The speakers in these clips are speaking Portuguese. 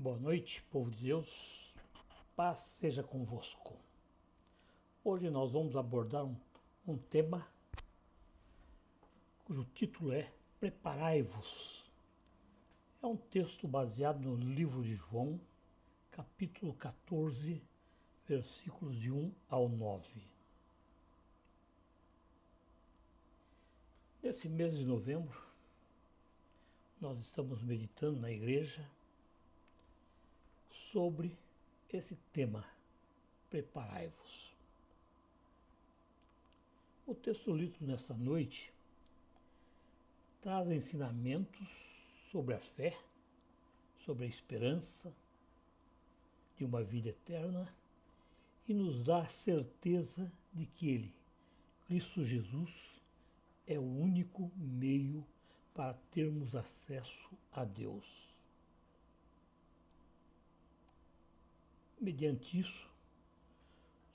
Boa noite, povo de Deus, paz seja convosco. Hoje nós vamos abordar um tema cujo título é Preparai-vos. É um texto baseado no livro de João, capítulo 14, versículos de 1 ao 9. Nesse mês de novembro, nós estamos meditando na igreja sobre esse tema, preparai-vos. O texto lido nesta noite traz ensinamentos sobre a fé, sobre a esperança de uma vida eterna e nos dá a certeza de que Ele, Cristo Jesus, é o único meio para termos acesso a Deus. Mediante isso,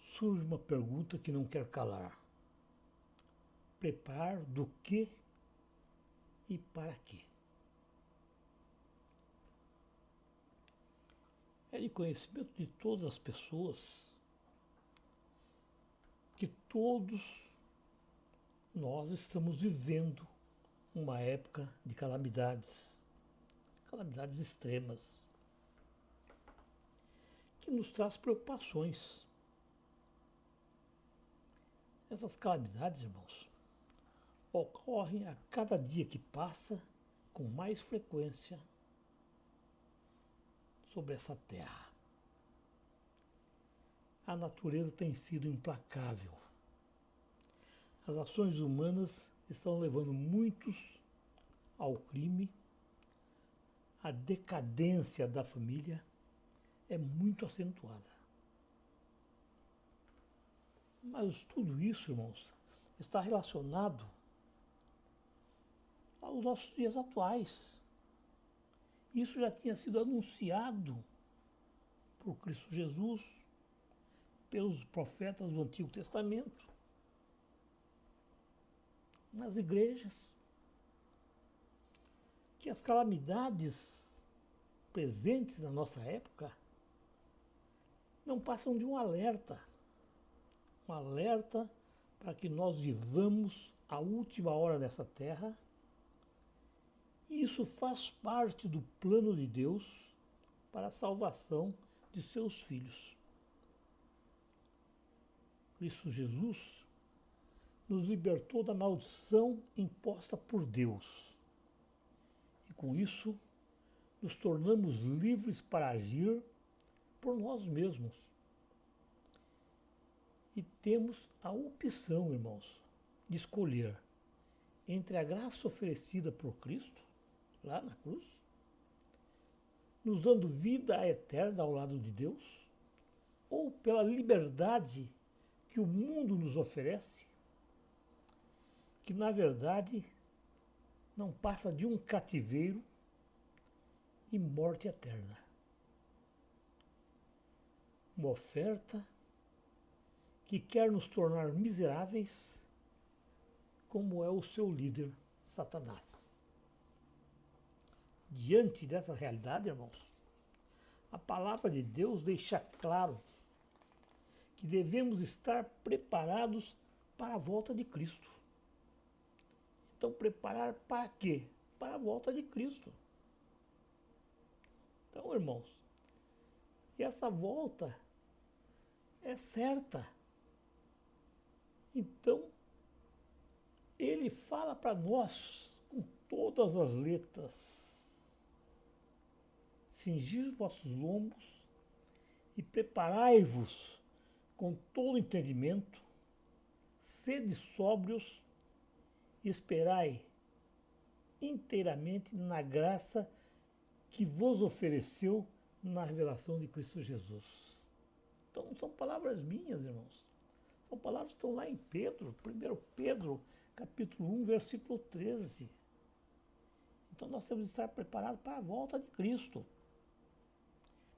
surge uma pergunta que não quer calar. Preparar do que e para quê? É de conhecimento de todas as pessoas que todos nós estamos vivendo uma época de calamidades extremas, que nos traz preocupações. Essas calamidades, irmãos, ocorrem a cada dia que passa com mais frequência sobre essa terra. A natureza tem sido implacável. As ações humanas estão levando muitos ao crime. A decadência da família é muito acentuada. Mas tudo isso, irmãos, está relacionado aos nossos dias atuais. Isso já tinha sido anunciado por Cristo Jesus, pelos profetas do Antigo Testamento, nas igrejas, que as calamidades presentes na nossa época não passam de um alerta para que nós vivamos a última hora dessa terra. E isso faz parte do plano de Deus para a salvação de seus filhos. Cristo Jesus nos libertou da maldição imposta por Deus. E com isso, nos tornamos livres para agir por nós mesmos. E temos a opção, irmãos, de escolher entre a graça oferecida por Cristo, lá na cruz, nos dando vida eterna ao lado de Deus, ou pela liberdade que o mundo nos oferece, que na verdade não passa de um cativeiro e morte eterna. Uma oferta que quer nos tornar miseráveis, como é o seu líder, Satanás. Diante dessa realidade, irmãos, a palavra de Deus deixa claro que devemos estar preparados para a volta de Cristo. Então, preparar para quê? Para a volta de Cristo. Então, irmãos, e essa volta é certa. Então, ele fala para nós com todas as letras: cingir vossos lombos e preparai-vos com todo entendimento, sede sóbrios e esperai inteiramente na graça que vos ofereceu na revelação de Cristo Jesus. Então, são palavras minhas, irmãos. São palavras que estão lá em Pedro, 1 Pedro, capítulo 1, versículo 13. Então, nós temos que estar preparados para a volta de Cristo.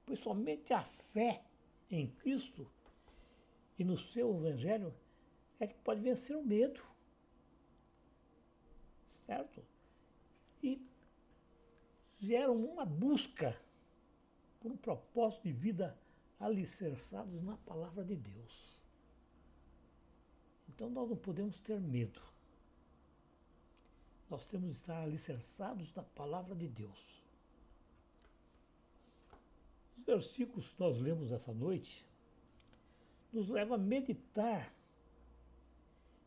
Pois somente a fé em Cristo e no seu Evangelho é que pode vencer o medo. Certo? E geram uma busca por um propósito de vida alicerçados na palavra de Deus. Então nós não podemos ter medo. Nós temos de estar alicerçados na palavra de Deus. Os versículos que nós lemos essa noite nos levam a meditar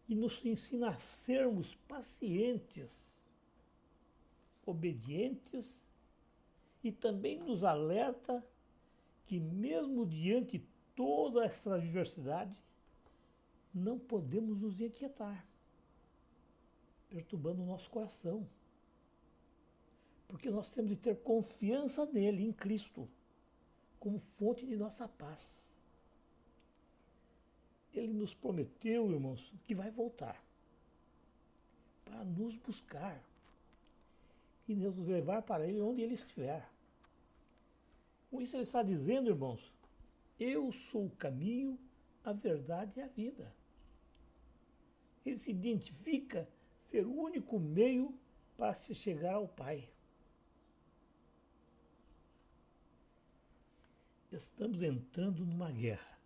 e nos ensina a sermos pacientes, obedientes, e também nos alerta que mesmo diante de toda essa adversidade, não podemos nos inquietar, perturbando o nosso coração. Porque nós temos de ter confiança nele, em Cristo, como fonte de nossa paz. Ele nos prometeu, irmãos, que vai voltar para nos buscar e nos levar para ele onde ele estiver. Com isso ele está dizendo, irmãos, eu sou o caminho, a verdade e a vida. Ele se identifica ser o único meio para se chegar ao Pai. Estamos entrando numa guerra.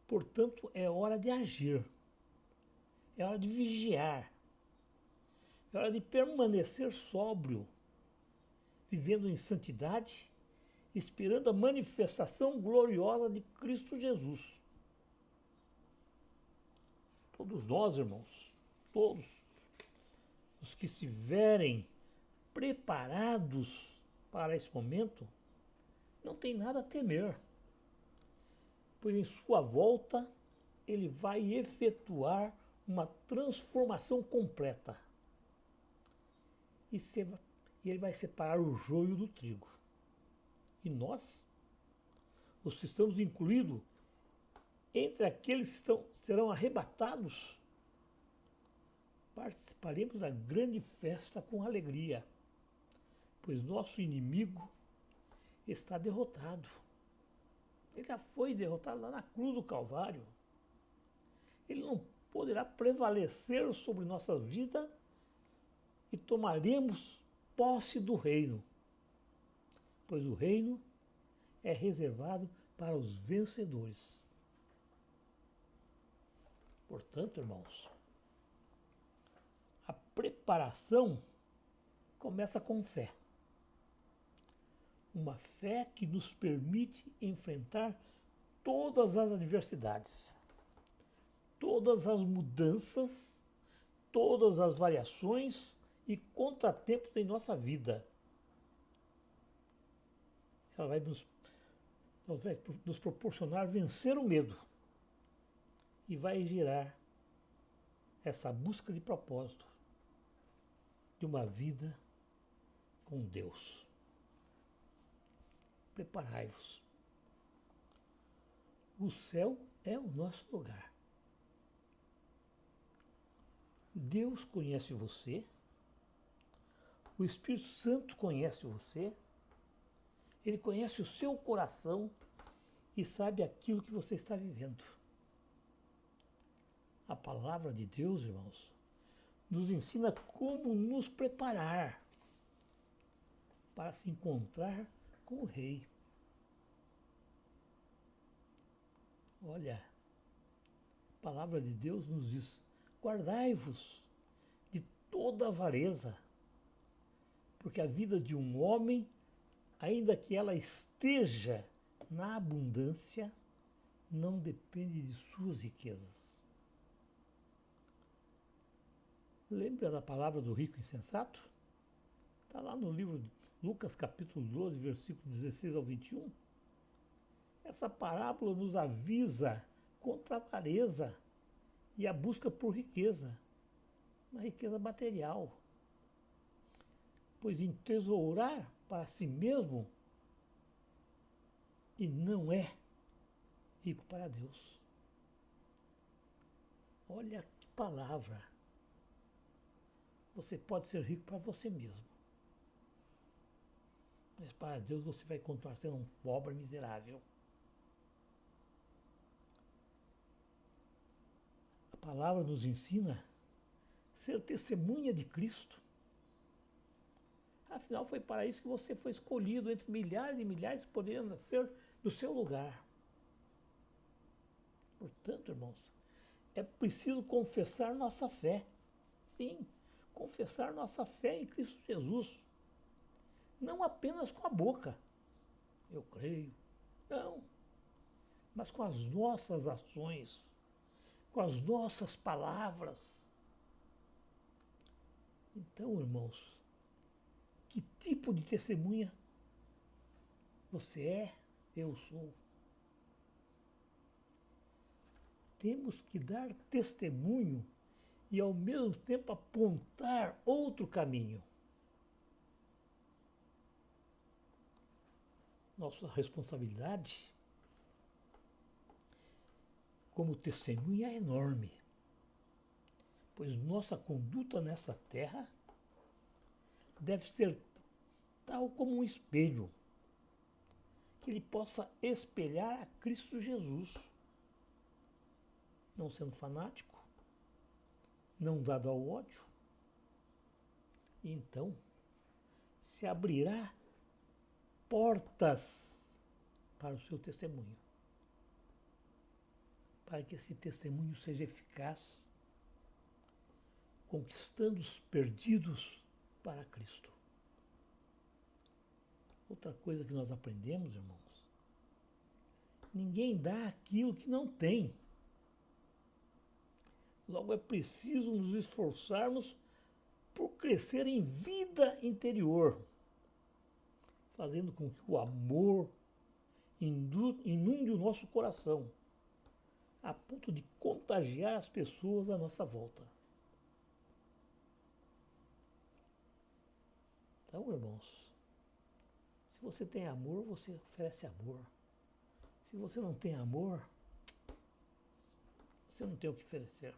Portanto, é hora de agir. É hora de vigiar. É hora de permanecer sóbrio, vivendo em santidade, esperando a manifestação gloriosa de Cristo Jesus. Todos nós, irmãos, todos os que estiverem preparados para esse momento, não tem nada a temer, pois em sua volta ele vai efetuar uma transformação completa. E ele vai separar o joio do trigo. E nós, os que estamos incluídos entre aqueles que serão arrebatados, participaremos da grande festa com alegria, pois nosso inimigo está derrotado. Ele já foi derrotado lá na cruz do Calvário. Ele não poderá prevalecer sobre nossa vida e tomaremos posse do reino, pois o reino é reservado para os vencedores. Portanto, irmãos, a preparação começa com fé. Uma fé que nos permite enfrentar todas as adversidades, todas as mudanças, todas as variações e contratempos em nossa vida. Ela vai nos proporcionar vencer o medo e vai gerar essa busca de propósito de uma vida com Deus. Preparai-vos. O céu é o nosso lugar. Deus conhece você, o Espírito Santo conhece você, ele conhece o seu coração e sabe aquilo que você está vivendo. A palavra de Deus, irmãos, nos ensina como nos preparar para se encontrar com o Rei. Olha, a palavra de Deus nos diz: guardai-vos de toda avareza, porque a vida de um homem, ainda que ela esteja na abundância, não depende de suas riquezas. Lembra da palavra do rico insensato? Está lá no livro de Lucas, capítulo 12, versículo 16 ao 21. Essa parábola nos avisa contra a avareza e a busca por riqueza, uma riqueza material. Pois entesourar para si mesmo e não é rico para Deus. Olha que palavra. Você pode ser rico para você mesmo, mas para Deus você vai continuar sendo um pobre miserável. A palavra nos ensina a ser testemunha de Cristo, Afinal, foi para isso que você foi escolhido entre milhares e milhares que poderiam nascer do seu lugar. Portanto, irmãos, é preciso confessar nossa fé. Sim, confessar nossa fé em Cristo Jesus. Não apenas com a boca. Eu creio. Não. Mas com as nossas ações, com as nossas palavras. Então, irmãos, que tipo de testemunha você é? Eu sou. Temos que dar testemunho e ao mesmo tempo apontar outro caminho. Nossa responsabilidade como testemunha é enorme, pois nossa conduta nessa terra deve ser tal como um espelho, que ele possa espelhar a Cristo Jesus, não sendo fanático, não dado ao ódio. E então se abrirá portas para o seu testemunho, para que esse testemunho seja eficaz, conquistando os perdidos para Cristo. Outra coisa que nós aprendemos, irmãos, ninguém dá aquilo que não tem. Logo é preciso nos esforçarmos por crescer em vida interior, fazendo com que o amor inunde o nosso coração, a ponto de contagiar as pessoas à nossa volta. Então, irmãos, se você tem amor, você oferece amor. Se você não tem amor, você não tem o que oferecer.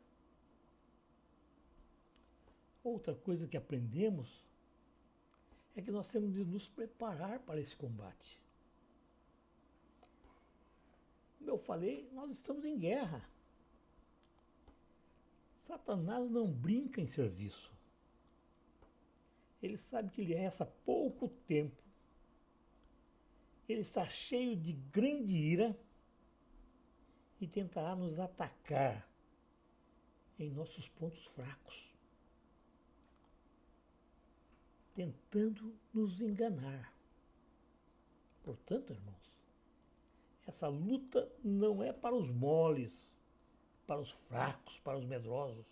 Outra coisa que aprendemos é que nós temos de nos preparar para esse combate. Como eu falei, nós estamos em guerra. Satanás não brinca em serviço. Ele sabe que lhe resta pouco tempo. Ele está cheio de grande ira e tentará nos atacar em nossos pontos fracos, tentando nos enganar. Portanto, irmãos, essa luta não é para os moles, para os fracos, para os medrosos,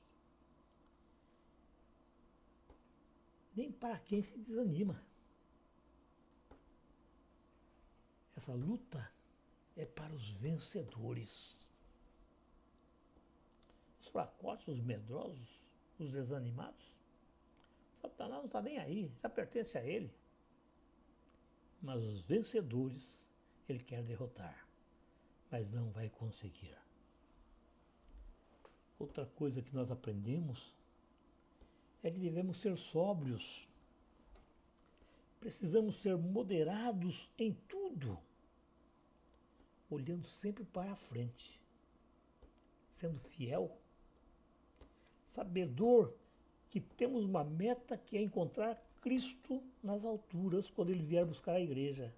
nem para quem se desanima. Essa luta é para os vencedores. Os fracotes, os medrosos, os desanimados, Satanás não está nem aí, já pertence a ele. Mas os vencedores ele quer derrotar, mas não vai conseguir. Outra coisa que nós aprendemos é que devemos ser sóbrios. Precisamos ser moderados em tudo, olhando sempre para a frente, sendo fiel, sabedor que temos uma meta que é encontrar Cristo nas alturas quando ele vier buscar a igreja.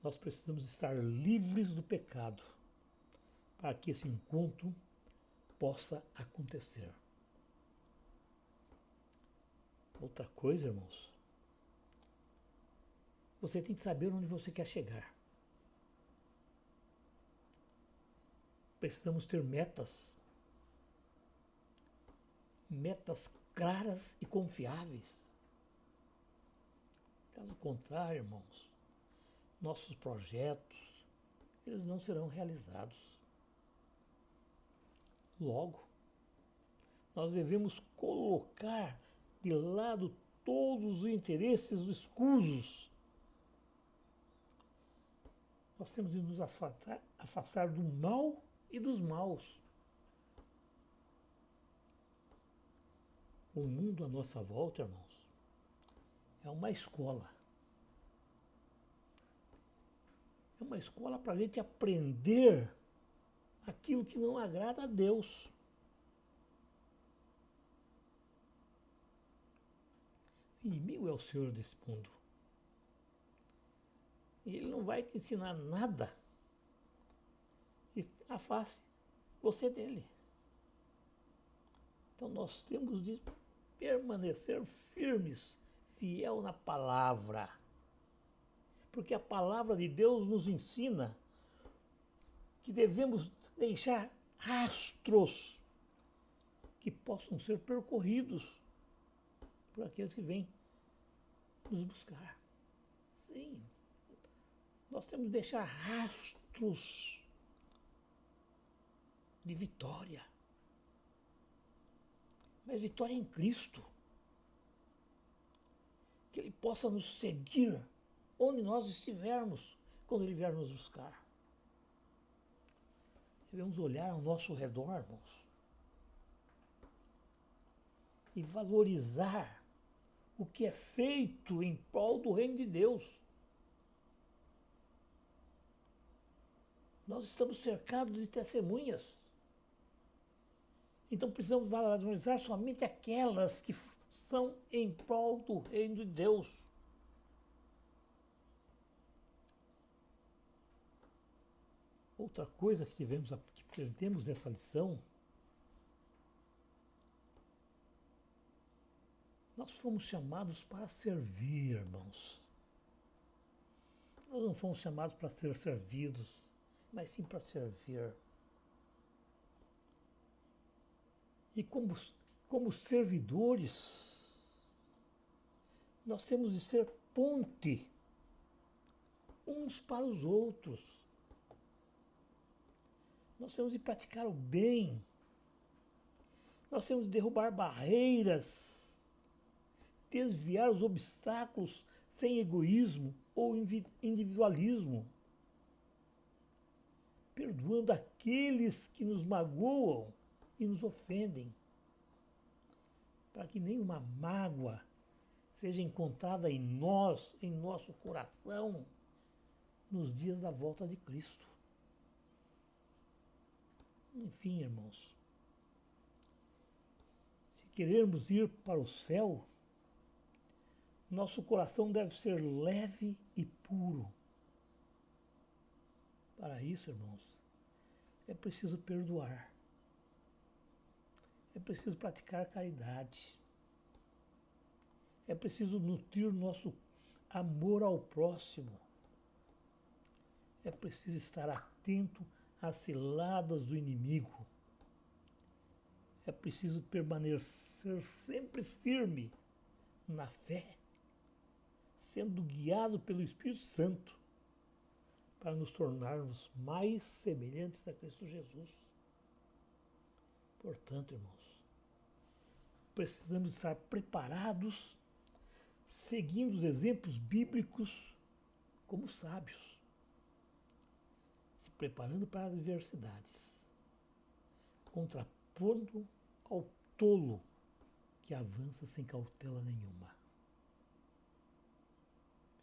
Nós precisamos estar livres do pecado para que esse encontro possa acontecer. Outra coisa, irmãos, você tem que saber onde você quer chegar. Precisamos ter metas claras e confiáveis. Caso contrário, irmãos, nossos projetos, eles não serão realizados. Logo, nós devemos colocar de lado todos os interesses escusos. Nós temos de nos afastar do mal e dos maus. O mundo à nossa volta, irmãos, é uma escola. É uma escola para a gente aprender aquilo que não agrada a Deus. O inimigo é o Senhor desse mundo. E ele não vai te ensinar nada que afaste você dele. Então nós temos de permanecer firmes, fiel na palavra. Porque a palavra de Deus nos ensina que devemos deixar rastros que possam ser percorridos por aqueles que vêm nos buscar. Sim, nós temos de deixar rastros de vitória. Mas vitória em Cristo. Que Ele possa nos seguir onde nós estivermos, quando Ele vier nos buscar. Devemos olhar ao nosso redor, irmãos, e valorizar o que é feito em prol do reino de Deus. Nós estamos cercados de testemunhas. Então precisamos valorizar somente aquelas que são em prol do reino de Deus. Outra coisa que aprendemos nessa lição, nós fomos chamados para servir, irmãos. Nós não fomos chamados para ser servidos, mas sim para servir. E como servidores, nós temos de ser ponte uns para os outros. Nós temos de praticar o bem. Nós temos de derrubar barreiras, desviar os obstáculos sem egoísmo ou individualismo, perdoando aqueles que nos magoam e nos ofendem, para que nenhuma mágoa seja encontrada em nós, em nosso coração, nos dias da volta de Cristo. Enfim, irmãos, se queremos ir para o céu, nosso coração deve ser leve e puro. Para isso, irmãos, é preciso perdoar. É preciso praticar caridade. É preciso nutrir nosso amor ao próximo. É preciso estar atento às ciladas do inimigo. É preciso permanecer sempre firme na fé, sendo guiado pelo Espírito Santo, para nos tornarmos mais semelhantes a Cristo Jesus. Portanto, irmãos, precisamos estar preparados, seguindo os exemplos bíblicos como sábios, se preparando para as adversidades, contrapondo ao tolo que avança sem cautela nenhuma.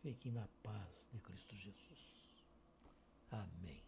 Fiquem na paz de Cristo Jesus. Amém.